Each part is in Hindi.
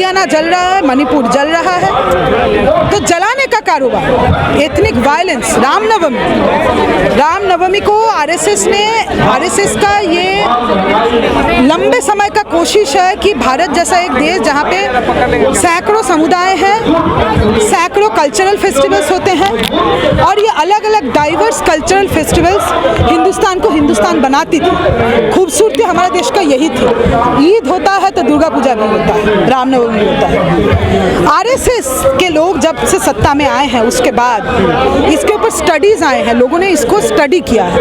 हरियाणा जल रहा है, मणिपुर जल रहा है, तो जलाने का कारोबार, एथनिक वायलेंस, रामनवमी को आरएसएस का ये लंबे समय का कोशिश है कि भारत जैसा एक देश जहाँ पे सैकड़ों समुदाय हैं, सैकड़ों कल्चरल फेस्टिवल्स होते हैं और ये अलग अलग डाइवर्स कल्चरल फेस्टिवल्स हिंदुस्तान को हिंदुस्तान बनाती थी। खूबसूरती हमारे देश का यही थी। ईद होता है तो दुर्गा पूजा भी होता है, रामनवमी होता है। आरएसएस के लोग जब से सत्ता में आए हैं उसके बाद इसके ऊपर स्टडीज आए हैं, लोगों ने इसको स्टडी किया है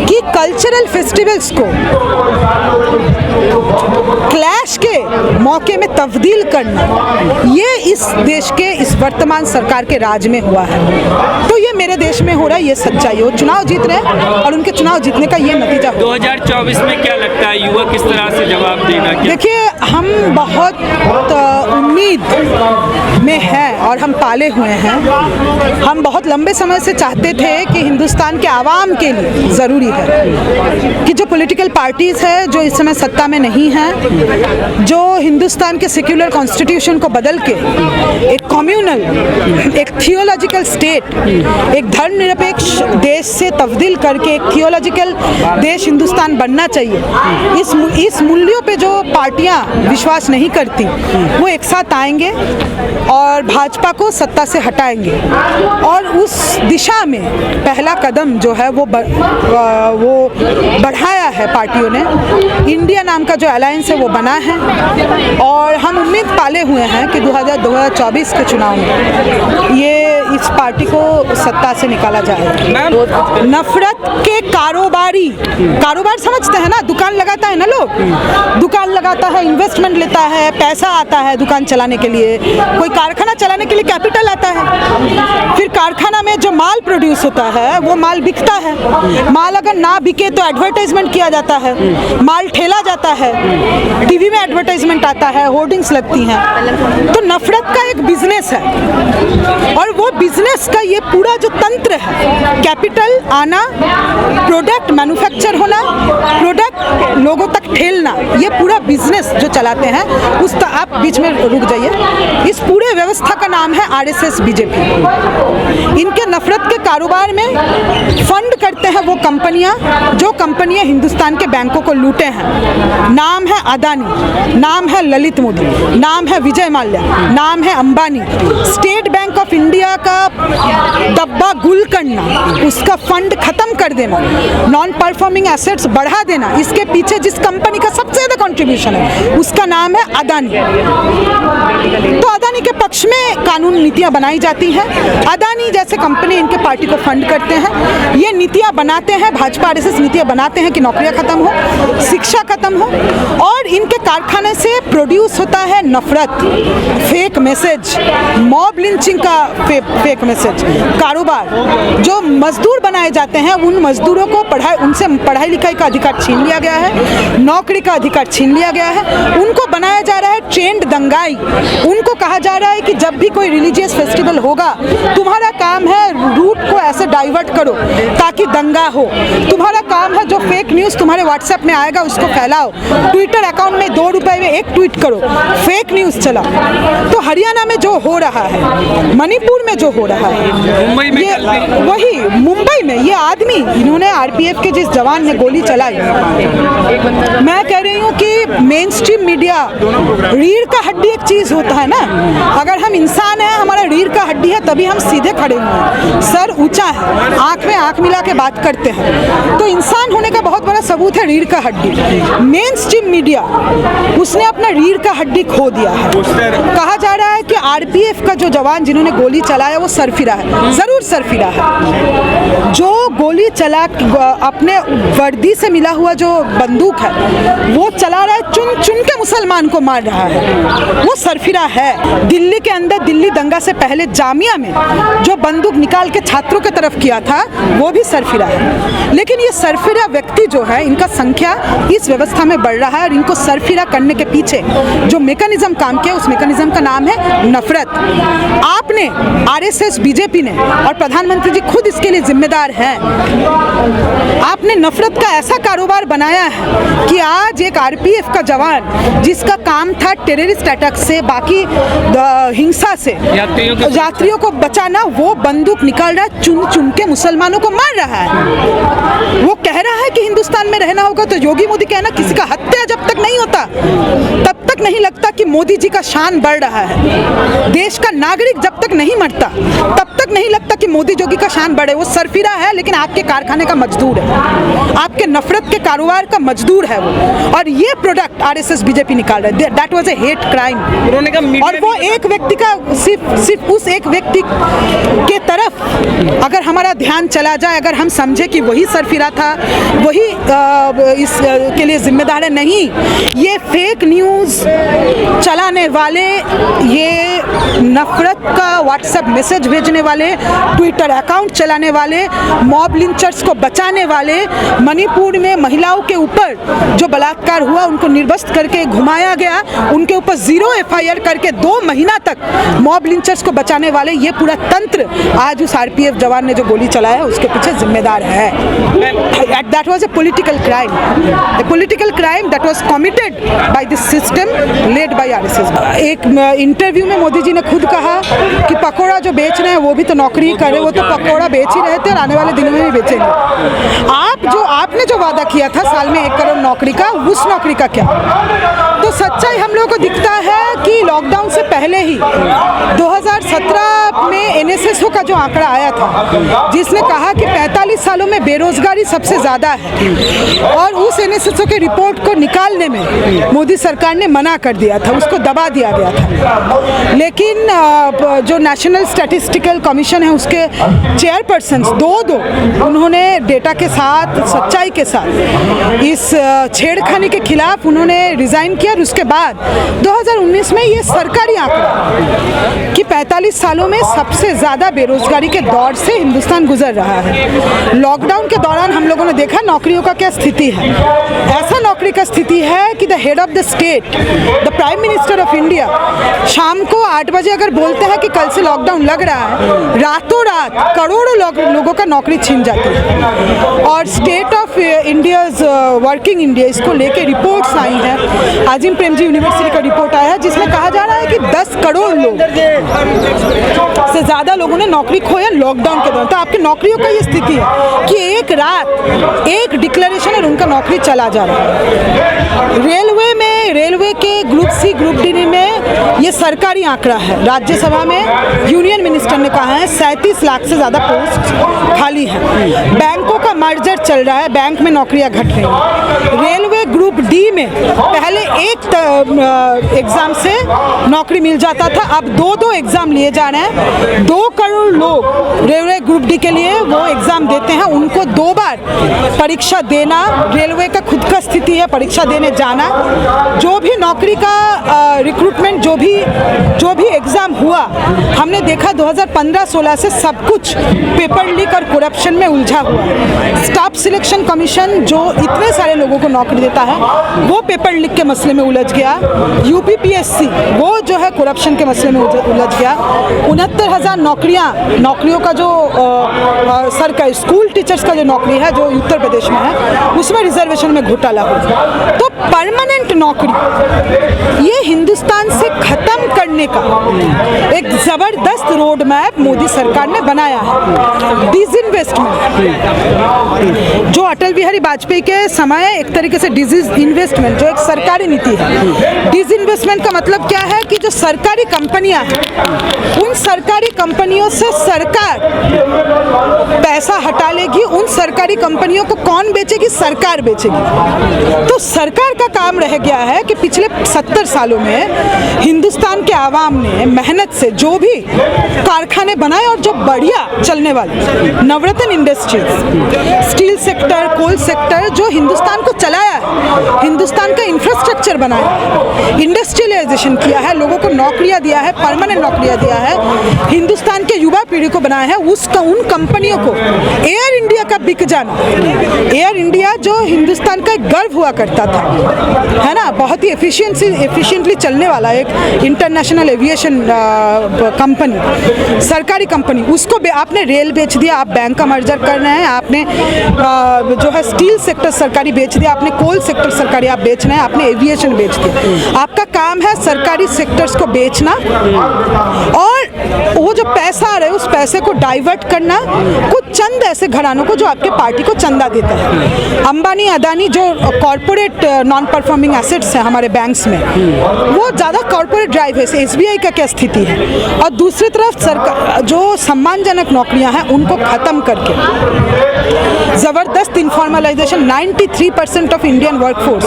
कि कल्चरल फेस्टिवल्स को क्लैश के मौके में तब्दील करना, ये इस देश के इस वर्तमान सरकार के राज में हुआ है। तो ये मेरे देश में हो रहा है, ये सच्चाई है। वो चुनाव जीत रहे हैं और उनके चुनाव जीतने का ये नतीजा हो। 2024 में क्या लगता है युवा किस तरह से जवाब देगा? देखिए, हम बहुत उम्मीद में हैं और हम पाले हुए हैं। हम बहुत लंबे समय से चाहते थे कि हिंदुस्तान के आवाम के लिए ज़रूरी है कि जो पॉलिटिकल पार्टीज़ है जो इस समय सत्ता में नहीं हैं, जो हिंदुस्तान के सेक्युलर कॉन्स्टिट्यूशन को बदल के एक कम्युनल, एक थियोलॉजिकल स्टेट, एक धर्मनिरपेक्ष देश से तब्दील करके एक थियोलॉजिकल देश हिंदुस्तान बनना चाहिए। इस मूल्यों पे जो पार्टियां विश्वास नहीं करती वो एक साथ आएंगे और भाजपा को सत्ता से हटाएंगे और उस दिशा में पहला कदम जो है वो बढ़ाया है पार्टियों ने। इंडिया नाम का जो अलायंस है वो बना है और हम उम्मीद पाले हुए हैं कि 2024 के चुनाव में ये इस पार्टी को सत्ता से निकाला जाएगा। नफरत के कारोबार समझते हैं ना, दुकान लगाता है ना, लोग दुकान लगाता है, इन्वेस्टमेंट लेता है, पैसा आता है दुकान चलाने के लिए, कोई कारखाना चलाने के लिए कैपिटल आता है, फिर कारखाना में जो माल प्रोड्यूस होता है वो माल बिकता है, माल अगर ना बिके तो एडवर्टाइजमेंट किया जाता है, माल ठेला जाता है, टीवी में एडवर्टाइजमेंट आता है, होर्डिंग्स लगती हैं। तो नफरत का एक बिजनेस है और वो बिजनेस का ये पूरा जो तंत्र है, कैपिटल आना, प्रोडक्ट मैन्युफैक्चर होना, प्रोडक्ट लोगों तक ठेलना, ये पूरा बिजनेस जो चलाते हैं उस आप बीच में रुक जाइए। इस पूरे व्यवस्था का नाम है आरएसएस बीजेपी। इनके नफरत के कारोबार में फंड करते हैं वो कंपनियां जो कंपनियां हिंदुस्तान के बैंकों को लूटे हैं। नाम है अदानी, नाम है ललित मोदी, नाम है विजय माल्या, नाम है Ambani. State bank of India का डब्बा गुल करना, उसका फंड खत्म कर देना, नॉन परफॉर्मिंग एसेट्स बढ़ा देना, इसके पीछे जिस कंपनी का सबसे ज्यादा कंट्रीब्यूशन है उसका नाम है अदानी। तो अदानी के पक्ष में कानून नीतियां बनाई जाती हैं। अदानी जैसे कंपनी इनके पार्टी को फंड करते हैं, ये नीतियां बनाते हैं, भाजपा आरएसएस नीतियां बनाते हैं कि नौकरियां खत्म हो, शिक्षा खत्म हो और इनके कारखाने से प्रोड्यूस होता है नफरत, फेक मैसेज, मॉब लिंचिंग का फेक मैसेज, कारोबार। जो मजदूर बनाए जाते हैं उन मजदूरों को उनसे पढ़ाई लिखाई का अधिकार छीन लिया गया है, नौकरी का अधिकार छीन लिया गया है, उनको बनाया जा रहा है ट्रेंड दंगाई। उनको कहा जा रहा है कि जब भी कोई रिलीजियस फेस्टिवल होगा तुम्हारा काम है रूट को ऐसे डाइवर्ट करो ताकि दंगा हो, तुम्हारा काम है जो फेक न्यूज़ तुम्हारे व्हाट्सएप में आएगा उसको फैलाओ, ट्विटर अकाउंट में 2 रुपए में एक ट्वीट करो, फेक न्यूज़ चला। तो हरियाणा में जो हो रहा है, मणिपुर में जो हो रहा है, ये वही मुंबई में ये आदमी, इन्होंने आरपीएफ के जिस जवान ने गोली चलाई, मैं कह रही हूँ कि मेन स्ट्रीम मीडिया, रीढ़ का हड्डी एक चीज होता है ना, अगर हम इंसान हैं, हमारा रीढ़ का हड्डी है तभी हम सीधे खड़े हुए हैं, सर ऊंचा है, आंख में आंख मिला के बात करते हैं, तो इंसान होने का बहुत बड़ा सबूत है रीढ़ का हड्डी। मेन स्ट्रीम मीडिया उसने अपना रीढ़ का हड्डी खो दिया है। कहा जा रहा है कि आरपीएफ का जो जवान जिन्होंने गोली चलाया वो सरफिरा है, जरूर सरफिरा है। जो गोली चला अपने वर्दी से मिला हुआ जो बंदूक है वो चला रहा है, चुन चुन के मुसलमान को मार रहा है, वो सरफिरा है। दिल्ली के अंदर दिल्ली दंगा से पहले जामिया में जो बंदूक निकाल के छात्रों की तरफ किया था वो भी सरफिरा है। लेकिन ये सरफिरा व्यक्ति जो है इनका संख्या इस व्यवस्था में बढ़ रहा है और इनको सरफिरा करने के पीछे जो मैकेनिज्म काम किया उस मैकेनिज्म का नाम है नफरत। आपने आरएसएस बीजेपी ने और प्रधानमंत्री जी खुद इसके लिए जिम्मेदार हैं, आपने नफरत का ऐसा कारोबार बनाया है कि आज एक आरपीएफ का जवान जिसका काम था टेररिस्ट अटैक से, बाकी हिंसा से यात्रियों को बचाना, वो बंदूक निकाल रहा है, चुन चुन के मुसलमानों को मार रहा है। वो कह रहा है कि हिंदुस्तान में रहना होगा, तो योगी मोदी कहना किसी का हत्या जब तक नहीं होता तब तक नहीं लगता कि मोदी जी का शान बढ़ रहा है। देश का नागरिक जब तक नहीं मरता तब तक नहीं लगता कि मोदी जोगी का शान बढ़े। वो सरफिरा है लेकिन आपके कारखाने का मजदूर है, आपके नफरत के कारोबार का मजदूर है वो। और ये प्रोडक्ट आरएसएस बीजेपी निकाल रहा है। That was a hate crime. और वो एक व्यक्ति का सिर्फ उस एक व्यक्ति के तरफ अगर हमारा ध्यान चला जाए, अगर हम समझे कि वही सरफिरा था, वही इस के लिए जिम्मेदार है, नहीं, ये फेक न्यूज़ चलाने वाले, ये नफरत का व्हाट्सएप मैसेज भेजने वाले, ट्विटर अकाउंट चलाने वाले, मॉब लिंचर्स को बचाने वाले, मणिपुर में महिलाओं के ऊपर जो बलात्कार हुआ उनको निर्वस्त्र करके घुमाया गया, उनके ऊपर 0 FIR करके 2 महीना तक मॉब लिंचर्स को बचाने वाले, ये पूरा तंत्र आज उस RPF जवान ने जो गोली चलाया है उसके पीछे जिम्मेदार है। That was a political crime. A political crime that was committed by this system led by RSS। एक इंटरव्यू में मोदी जी ने खुद कहा कि पकौड़ा जो बेच रहे हैं वो भी तो नौकरी कर रहे, वो तो पकौड़ा बेच ही रहे थे और आने वाले दिनों में भी बेचेंगे। आपने जो वादा किया था साल में 1 करोड़ नौकरी का, उस नौकरी का क्या? तो सच्चाई हम लोगों को दिखता है कि लॉकडाउन से पहले ही 2017 में NSSO का जो आंकड़ा आया था जिसने कहा कि 45 सालों में बेरोजगारी सबसे ज़्यादा है, और उस NSSO के रिपोर्ट को निकालने में मोदी सरकार ने मना कर दिया था, उसको दबा दिया गया था। लेकिन जो नेशनल स्टैटिस्टिकल कमीशन है उसके चेयरपर्सन दो उन्होंने डेटा के साथ, सच्चाई के साथ इस छेड़खानी के खिलाफ उन्होंने रिज़ाइन किया। और उसके बाद 2019 में ये सरकारी आंकड़ा कि 45 सालों में सबसे ज़्यादा बेरोजगारी के दौर से हिंदुस्तान गुजर रहा है। लॉकडाउन के दौरान हम लोगों ने देखा नौकरियों का क्या स्थिति है। ऐसा नौकरी का स्थिति है कि the head of the state, the prime minister of India, शाम को 8 बजे अगर बोलते हैं कि कल से लॉकडाउन लग रहा है, रातों रात करोड़ों लोगों का नौकरी छीन जाती है। और state of India's working India, इसको लेके रिपोर्ट्स आई हैं। आजिम प्रेमजी यूनिवर्सिटी का रिपोर्ट आया है जिसमें कहा जा रहा है कि 10 करोड़ लोग से ज़्यादा लोगों ने नौकरी खोया लॉकडाउन के दौरान। तो आपकी नौकरियों का ये स्थिति है कि एक रात एक डिक्लेरेशन और उनका नौकरी चला जा रहा है। रेलवे के ग्रुप C ग्रुप D में ये सरकारी आंकड़ा है। राज्यसभा में यूनियन मिनिस्टर ने कहा है 37 लाख से ज़्यादा पोस्ट खाली है। बैंकों का मर्जर चल रहा है, बैंक में नौकरियां घट रही हैं। रेलवे ग्रुप D में पहले एक एग्ज़ाम से नौकरी मिल जाता था, अब 2 एग्ज़ाम लिए जा रहे हैं। 2 करोड़ लोग रेलवे ग्रुप D के लिए वो एग्ज़ाम देते हैं, उनको 2 बार परीक्षा देना, रेलवे का खुद का स्थिति है परीक्षा देने जाना। जो भी नौकरी का रिक्रूटमेंट, जो भी एग्ज़ाम हुआ, हमने देखा 2015-16 से सब कुछ पेपर लीक और करप्शन में उलझा हुआ है। स्टाफ सिलेक्शन कमीशन जो इतने सारे लोगों को नौकरी देता है वो पेपर लीक के मसले में उलझ गया। UPPSC वो जो है करप्शन के मसले में उलझ गया। 69,000 नौकरियों का जो सरकारी स्कूल टीचर्स का जो नौकरी है जो उत्तर प्रदेश में है उसमें रिजर्वेशन में घोटाला हो। तो परमानेंट नौकरी ये हिंदुस्तान से ख़त्म करने का एक ज़बरदस्त रोड मैप मोदी सरकार ने बनाया है। डिसइन्वेस्टमेंट जो अटल बिहारी वाजपेयी के समय एक तरीके से डिसइन्वेस्टमेंट जो एक सरकारी नीति है। डिसइन्वेस्टमेंट का मतलब क्या है कि जो सरकारी कंपनियां हैं उन सरकारी कंपनियों से सरकार पैसा हटा लेगी। उन सरकारी कंपनियों को कौन बेचेगी? सरकार बेचेगी। तो सरकार का काम रह गया है कि पिछले 70 सालों में हिंदुस्तान के आवाम ने मेहनत से जो भी कारखाने बनाए और जो बढ़िया चलने वाले Navratna industries, steel sector, coal sector जो हिंदुस्तान को चलाया है, हिंदुस्तान का इंफ्रास्ट्रक्चर बनाया है, इंडस्ट्रियलाइजेशन किया है, लोगों को नौकरियां दिया है, परमानेंट नौकरियां दिया है, हिंदुस्तान के युवा पीढ़ी को बनाया है। उन कंपनियों को एयर इंडिया का बिक जाना, एयर इंडिया जो हिंदुस्तान का एक गर्व हुआ करता था, है ना, बहुत ही एफिशिएंटली चलने वाला एक इंटरनेशनल नेशनल एविएशन कंपनी, सरकारी कंपनी, उसको आपने रेल बेच दिया, आप बैंक का मर्जर कर रहे हैं, आपने जो है स्टील सेक्टर सरकारी बेच दिया, आपने कोल सेक्टर सरकारी आप बेच रहे हैं, आपने एविएशन बेच दिया। आपका काम है सरकारी सेक्टर्स को बेचना और वो जो पैसा आ रहा है उस पैसे को डाइवर्ट करना कुछ चंद ऐसे घरानों को जो आपके पार्टी को चंदा देते हैं। अंबानी, अदानी जो कॉर्पोरेट नॉन परफॉर्मिंग एसेट्स हैं हमारे बैंक्स में, वो ज़्यादा कॉर्पोरेट ड्राइव है। एसबीआई का क्या स्थिति है? और दूसरी तरफ सरकार जो सम्मानजनक नौकरियां हैं उनको ख़त्म करके ज़बरदस्त informalisation, 93% of Indian workforce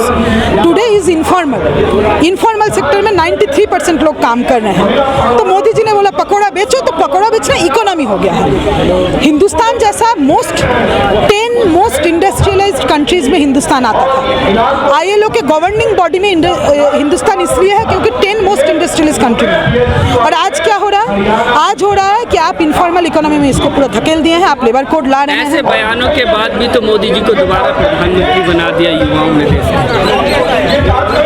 today is informal sector में 93% लोग काम कर रहे हैं। तो मोदी जी ने बोला पकौड़ा बेचो, तो पकौड़ा बेचना इकोनॉमी हो गया है। हिंदुस्तान जैसा 10 मोस्ट इंडस्ट्रियलाइज्ड कंट्रीज में हिंदुस्तान आता था। आईएलओ के गवर्निंग बॉडी में हिंदुस्तान इसलिए है क्योंकि 10 मोस्ट इंडस्ट्रियलिस्ट कंट्री में। और आज क्या हो रहा है? आज हो रहा है कि आप इनफॉर्मल इकोनॉमी में इसको पूरा धकेल दिए हैं, आप लेबर कोड ला रहे हैं। ऐसे बयानों के बाद भी तो मोदी जी को दोबारा प्रधानमंत्री बना दिया युवाओं ने देश।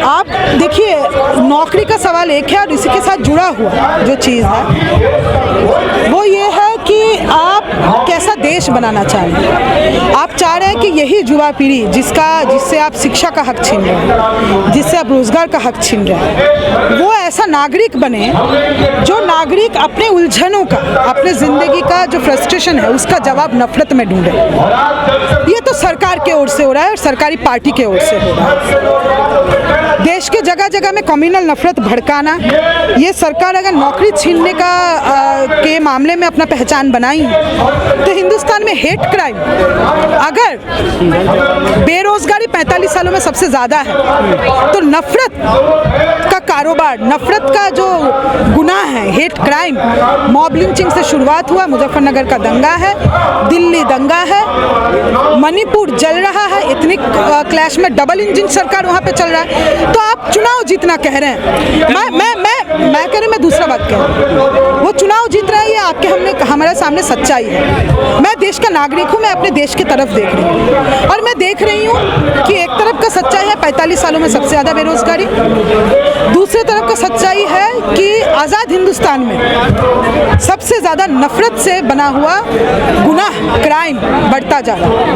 आप देखिए, नौकरी का सवाल एक है और इसी के साथ जुड़ा हुआ जो चीज़ है वो ये है कि आप कैसा देश बनाना चाह रहे हैं। आप चाह रहे हैं कि यही युवा पीढ़ी जिससे आप शिक्षा का हक छीन रहे हैं, जिससे आप रोजगार का हक छीन रहे हैं, वो ऐसा नागरिक बने जो नागरिक अपने उलझनों का, अपने ज़िंदगी का जो फ्रस्ट्रेशन है उसका जवाब नफरत में ढूंढे। ये तो सरकार की ओर से हो रहा है और सरकारी पार्टी की ओर से हो रहा है। देश के जगह जगह में कम्युनल नफरत भड़काना, ये सरकार अगर नौकरी छीनने का के मामले में अपना पहचान बनाई तो हिंदुस्तान में हेट क्राइम, अगर बेरोजगारी 45 सालों में सबसे ज़्यादा है, तो नफरत का कारोबार, नफरत का जो गुनाह है, हेट क्राइम, मॉब लिंचिंग से शुरुआत हुआ, मुजफ्फरनगर का दंगा है, दिल्ली दंगा है, मणिपुर जल रहा है, एथनिक क्लैश में डबल इंजन सरकार वहाँ पे चल रहा है। तो आप चुनाव जीतना कह रहे हैं, मैं कह रही, मैं दूसरा बात कह रही हूँ। वो चुनाव जीत रहा है, ये हमारे सामने सच्चाई है। मैं देश का नागरिक हूँ, मैं अपने देश की तरफ देख रही हूँ और मैं देख रही हूँ कि एक तरफ का सच्चाई है 45 सालों में सबसे ज़्यादा बेरोजगारी, दूसरी तरफ का सच्चाई है कि आज़ाद हिंदुस्तान में सबसे ज़्यादा नफरत से बना हुआ गुनाह, क्राइम बढ़ता जा रहा है।